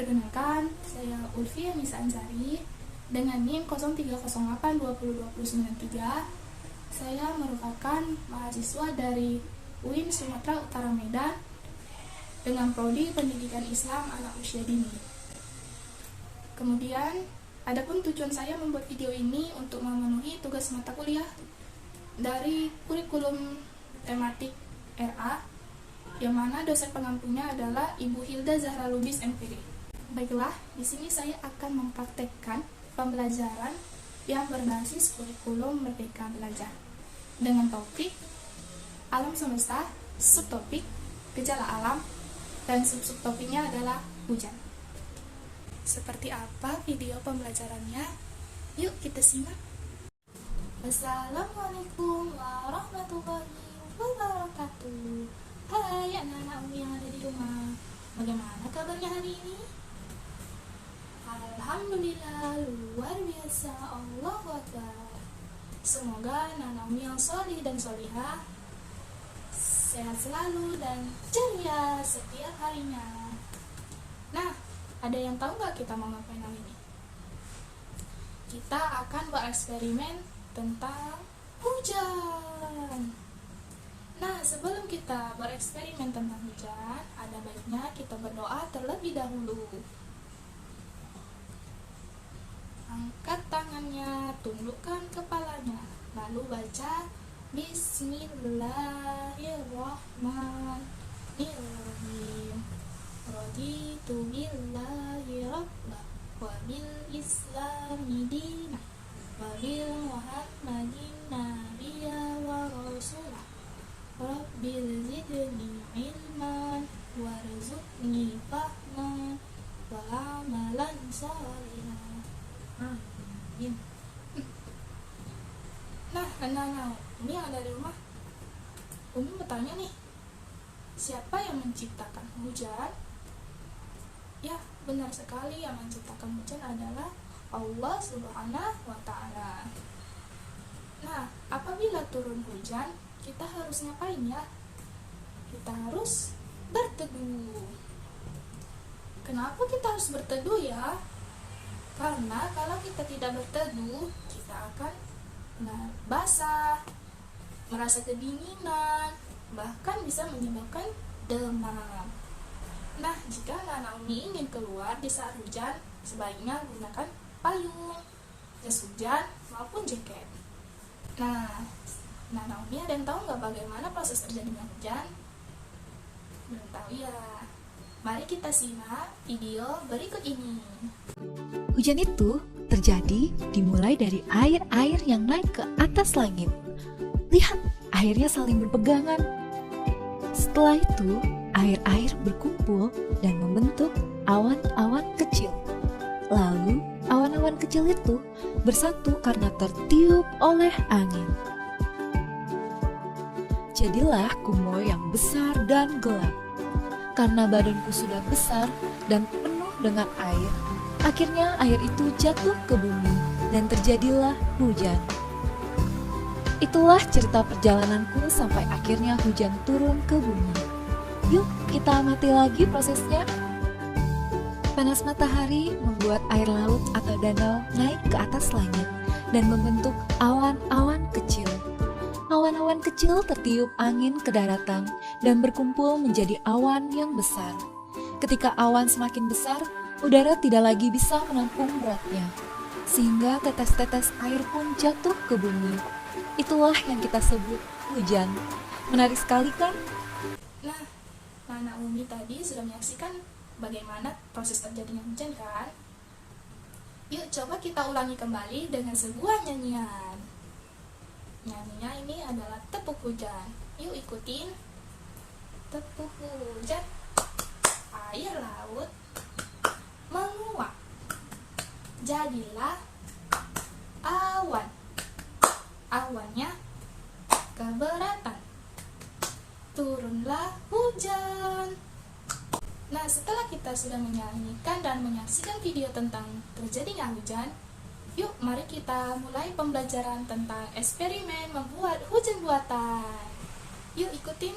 Perkenalkan, saya Ulfi Anissa Ansari dengan NIM 0308202093. Saya merupakan mahasiswa dari UIN Sumatera Utara Medan dengan prodi Pendidikan Islam Anak Usia Dini. Kemudian, adapun tujuan saya membuat video ini untuk memenuhi tugas mata kuliah dari kurikulum tematik RA, yang mana dosen pengampunya adalah Ibu Hilda Zahra Lubis MPD. Baiklah, di sini saya akan mempraktekkan pembelajaran yang berbasis kurikulum Merdeka Belajar dengan topik alam semesta, subtopik gejala alam, dan subtopiknya adalah hujan. Seperti apa video pembelajarannya? Yuk kita simak. Assalamualaikum warahmatullahi wabarakatuh. Hai anak-anak yang ada di rumah, bagaimana kabarnya hari ini? Alhamdulillah, luar biasa, Allahu Akbar. Semoga anak-anak yang solih dan solihah sehat selalu dan ceria setiap harinya. Nah, ada yang tahu nggak kita mau ngapain hari ini? Kita akan bereksperimen tentang hujan. Nah, sebelum kita bereksperimen tentang hujan, ada baiknya kita berdoa terlebih dahulu. Angkat tangannya, tundukkan kepalanya, lalu baca Bismillahirrahmanirrahim. Raditu billahi rabba wa bil islami dina wa bil muhammadin nabiyya wa rasulah. Rabbil zidni ilman warzuqni fahman wa amalan sholihan. Amin. Nah, anak-anak, ini yang ada di rumah, Umi bertanya nih, siapa yang menciptakan hujan? Ya, benar sekali, yang menciptakan hujan adalah Allah Subhanahu wa Ta'ala. Nah, apabila turun hujan, kita harus ngapain ya? Kita harus berteduh. Kenapa kita harus berteduh ya? Karena kalau kita tidak berteduh, kita akan basah, merasa kedinginan, bahkan bisa menyebabkan demam. Nah, jika anak Umi ingin keluar di saat hujan, sebaiknya gunakan payung, jas hujan, maupun jaket. Nah, Umi ada yang tahu nggak bagaimana proses terjadinya hujan? Belum tahu ya? Mari kita simak video berikut ini. Hujan itu terjadi dimulai dari air-air yang naik ke atas langit. Lihat, airnya saling berpegangan. Setelah itu, air-air berkumpul dan membentuk awan-awan kecil. Lalu, awan-awan kecil itu bersatu karena tertiup oleh angin. Jadilah kumoy yang besar dan gelap. Karena badanku sudah besar dan penuh dengan air, akhirnya air itu jatuh ke bumi dan terjadilah hujan. Itulah cerita perjalananku sampai akhirnya hujan turun ke bumi. Yuk kita amati lagi prosesnya. Panas matahari membuat air laut atau danau naik ke atas langit dan membentuk awan-awan kecil. Awan-awan kecil tertiup angin ke daratan dan berkumpul menjadi awan yang besar. Ketika awan semakin besar, udara tidak lagi bisa menampung beratnya, sehingga tetes-tetes air pun jatuh ke bumi. Itulah yang kita sebut hujan. Menarik sekali kan? Nah, anak Umi tadi sudah menyaksikan bagaimana proses terjadinya hujan kan? Yuk coba kita ulangi kembali dengan sebuah nyanyian. Nyanyinya ini adalah tepuk hujan. Yuk ikutin. Tepuk hujan, air laut menguap, jadilah awan. Awannya keberatan, turunlah hujan. Nah, setelah kita sudah menyanyikan dan menyaksikan video tentang terjadinya hujan, yuk mari kita mulai pembelajaran tentang eksperimen membuat hujan buatan. Yuk ikutin.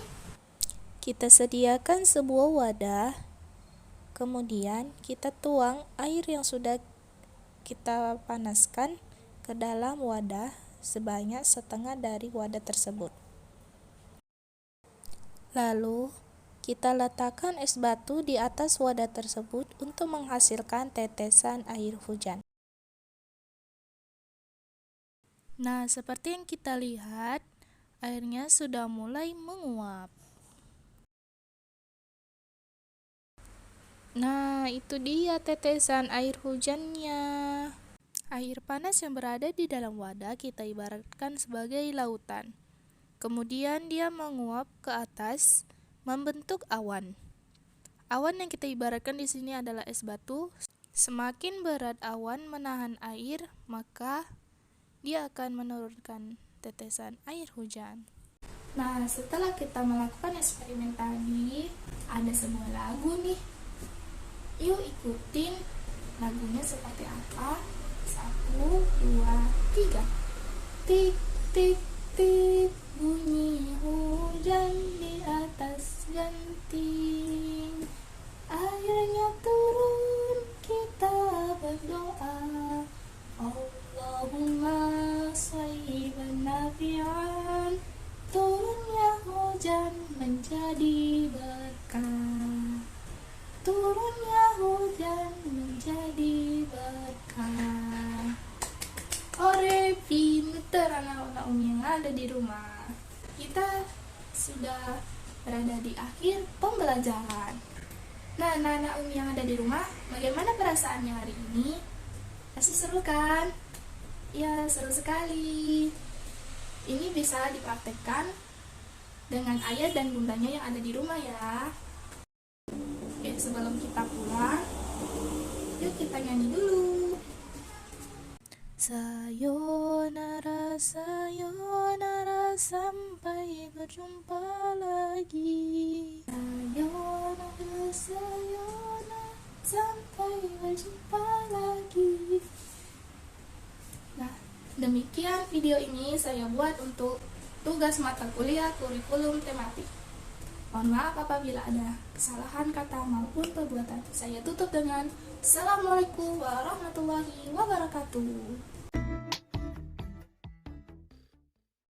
Kita sediakan sebuah wadah, Kemudian kita tuang air yang sudah kita panaskan ke dalam wadah sebanyak setengah dari wadah tersebut. Lalu kita letakkan es batu di atas wadah tersebut untuk menghasilkan tetesan air hujan. Nah, seperti yang kita lihat, airnya sudah mulai menguap. Nah, itu dia tetesan air hujannya. Air panas yang berada di dalam wadah kita ibaratkan sebagai lautan. Kemudian dia menguap ke atas, membentuk awan. Awan yang kita ibaratkan di sini adalah es batu. Semakin berat awan menahan air, maka dia akan menurunkan tetesan air hujan. Nah, setelah kita melakukan eksperimen tadi, ada sebuah lagu nih. Yuk ikutin lagunya seperti apa. 1, 2, 3. Tik, tik, tik, bunyi hujan di atas genting. Airnya turun, kita berdoa. Allahumma shayyiban nafi'an. Turunnya hujan menjadi berkah. Turunnya hujan menjadi berkah. Ore, pinter anak-anak Umi yang ada di rumah. Kita sudah berada di akhir pembelajaran. Nah, anak-anak Umi yang ada di rumah, bagaimana perasaannya hari ini? Pasti seru kan? Ya, seru sekali. Ini bisa dipraktekkan dengan ayah dan bundanya yang ada di rumah ya. Oke, sebelum kita pulang, yuk kita nyanyi dulu. Sayonara, sayonara, sampai berjumpa lagi. Sayonara, sayonara, sampai berjumpa lagi. Nah, demikian video ini saya buat untuk tugas mata kuliah kurikulum tematik. Mohon maaf apabila ada kesalahan kata maupun perbuatan. Saya tutup dengan Assalamualaikum warahmatullahi wabarakatuh.